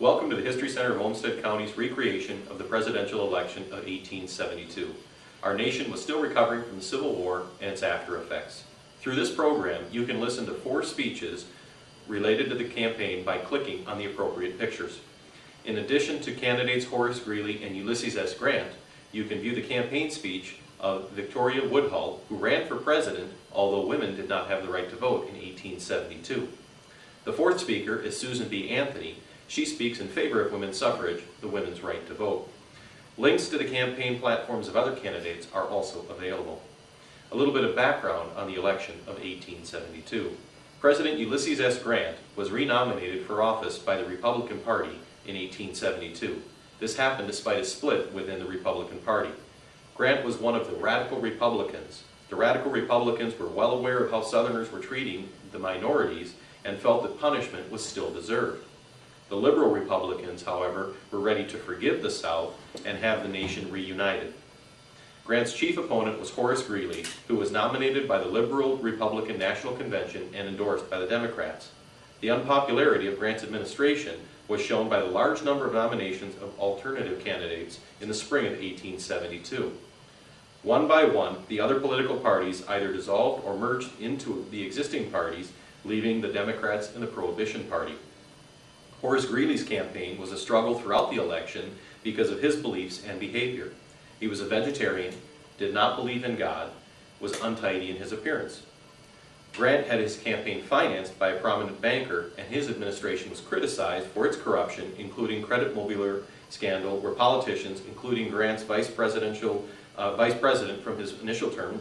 Welcome to the History Center of Olmsted County's recreation of the presidential election of 1872. Our nation was still recovering from the Civil War and its after effects. Through this program, you can listen to 4 speeches related to the campaign by clicking on the appropriate pictures. In addition to candidates Horace Greeley and Ulysses S. Grant, you can view the campaign speech of Victoria Woodhull, who ran for president, although women did not have the right to vote in 1872. The 4th speaker is Susan B. Anthony. She speaks in favor of women's suffrage, the women's right to vote. Links to the campaign platforms of other candidates are also available. A little bit of background on the election of 1872. President Ulysses S. Grant was renominated for office by the Republican Party in 1872. This happened despite a split within the Republican Party. Grant was one of the radical Republicans. The radical Republicans were well aware of how Southerners were treating the minorities and felt that punishment was still deserved. The liberal Republicans, however, were ready to forgive the South and have the nation reunited. Grant's chief opponent was Horace Greeley, who was nominated by the Liberal Republican National Convention and endorsed by the Democrats. The unpopularity of Grant's administration was shown by the large number of nominations of alternative candidates in the spring of 1872. One by one, the other political parties either dissolved or merged into the existing parties, leaving the Democrats and the Prohibition Party. Horace Greeley's campaign was a struggle throughout the election because of his beliefs and behavior. He was a vegetarian, did not believe in God, was untidy in his appearance. Grant had his campaign financed by a prominent banker, and his administration was criticized for its corruption, including credit mobilier scandal, where politicians, including Grant's vice president from his initial term,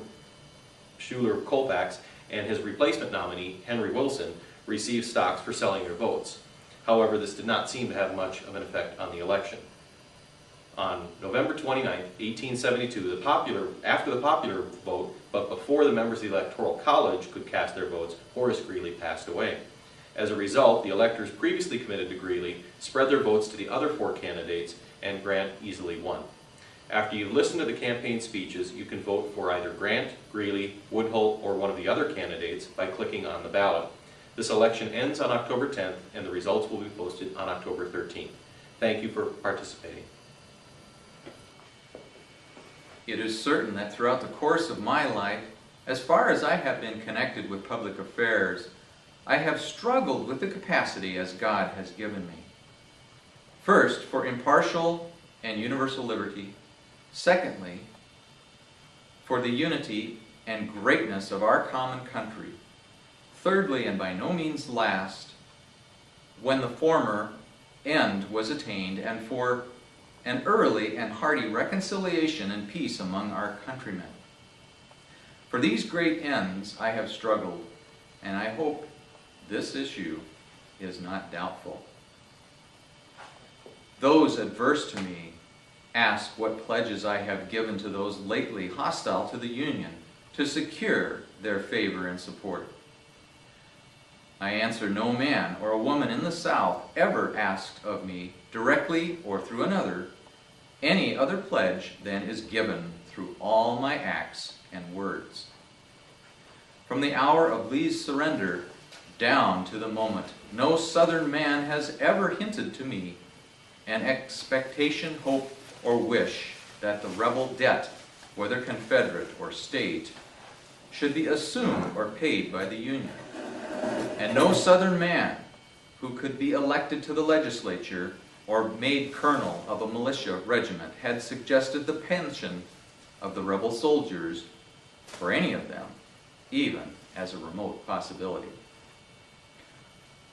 Schuyler Colfax, and his replacement nominee, Henry Wilson, received stocks for selling their votes. However, this did not seem to have much of an effect on the election. On November 29, 1872, after the popular vote, but before the members of the Electoral College could cast their votes, Horace Greeley passed away. As a result, the electors previously committed to Greeley spread their votes to the other 4 candidates, and Grant easily won. After you listen to the campaign speeches, you can vote for either Grant, Greeley, Woodhull, or one of the other candidates by clicking on the ballot. This election ends on October 10th, and the results will be posted on October 13th. Thank you for participating. It is certain that throughout the course of my life, as far as I have been connected with public affairs, I have struggled with the capacity as God has given me. First, for impartial and universal liberty. Secondly, for the unity and greatness of our common country. Thirdly, and by no means last, when the former end was attained, and for an early and hearty reconciliation and peace among our countrymen. For these great ends I have struggled, and I hope this issue is not doubtful. Those adverse to me ask what pledges I have given to those lately hostile to the Union to secure their favor and support. I answer, no man or a woman in the South ever asked of me, directly or through another, any other pledge than is given through all my acts and words. From the hour of Lee's surrender down to the moment, no Southern man has ever hinted to me an expectation, hope, or wish that the rebel debt, whether Confederate or state, should be assumed or paid by the Union. And no Southern man who could be elected to the legislature or made colonel of a militia regiment had suggested the pension of the rebel soldiers for any of them, even as a remote possibility.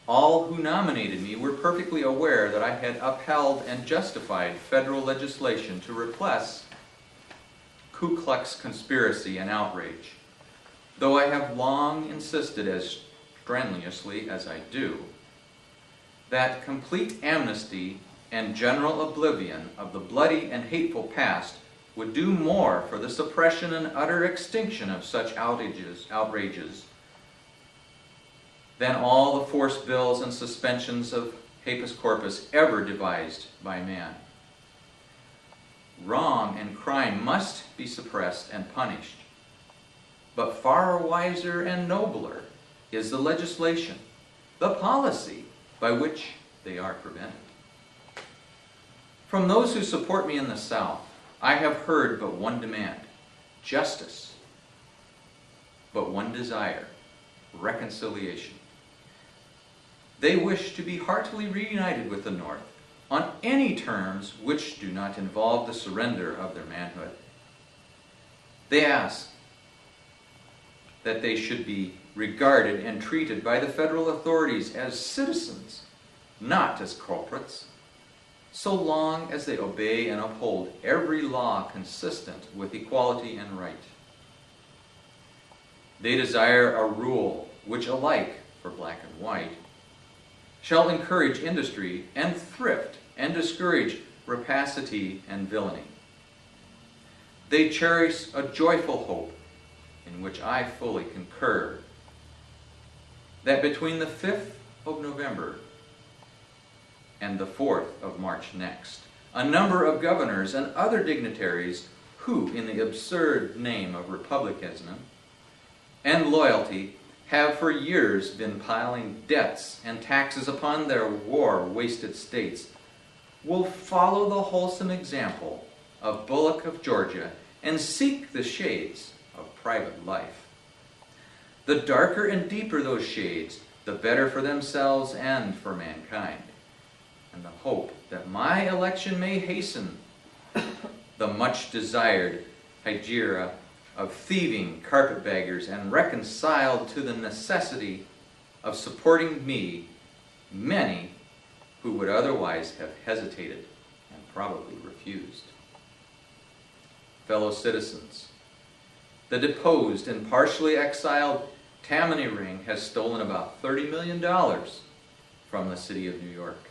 All who nominated me were perfectly aware that I had upheld and justified federal legislation to repress Ku Klux conspiracy and outrage, though I have long insisted, as strenuously as I do, that complete amnesty and general oblivion of the bloody and hateful past would do more for the suppression and utter extinction of such outrages than all the forced bills and suspensions of habeas corpus ever devised by man. Wrong and crime must be suppressed and punished, but far wiser and nobler is the legislation, the policy by which they are prevented. From those who support me in the South, I have heard but one demand: justice. But one desire: reconciliation. They wish to be heartily reunited with the North on any terms which do not involve the surrender of their manhood. They ask that they should be regarded and treated by the federal authorities as citizens, not as culprits, so long as they obey and uphold every law consistent with equality and right. They desire a rule which, alike for black and white, shall encourage industry and thrift and discourage rapacity and villainy. They cherish a joyful hope, in which I fully concur, that between the 5th of November and the 4th of March next, a number of governors and other dignitaries who, in the absurd name of republicanism and loyalty, have for years been piling debts and taxes upon their war-wasted states, will follow the wholesome example of Bullock of Georgia and seek the shades of private life. The darker and deeper those shades, the better for themselves and for mankind. And the hope that my election may hasten the much-desired hegira of thieving carpetbaggers and reconciled to the necessity of supporting me many who would otherwise have hesitated and probably refused. Fellow citizens, the deposed and partially exiled Tammany Ring has stolen about $30 million from the city of New York.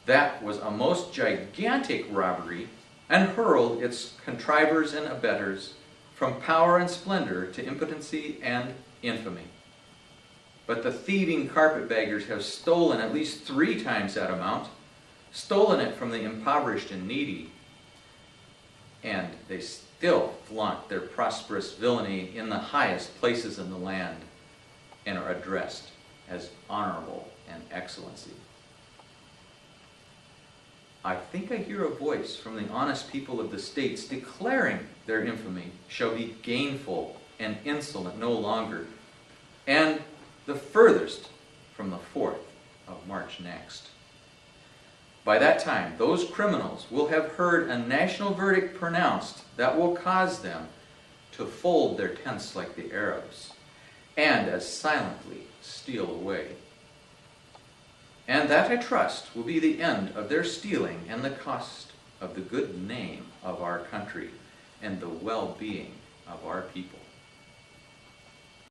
That was a most gigantic robbery and hurled its contrivers and abettors from power and splendor to impotency and infamy. But the thieving carpetbaggers have stolen at least 3 times that amount, stolen it from the impoverished and needy, and they still flaunt their prosperous villainy in the highest places in the land and are addressed as honorable and excellency. I think I hear a voice from the honest people of the states declaring their infamy shall be gainful and insolent no longer, and the furthest from the 4th of March next. By that time, those criminals will have heard a national verdict pronounced that will cause them to fold their tents like the Arabs, and as silently steal away. And that, I trust, will be the end of their stealing and the cost of the good name of our country and the well-being of our people.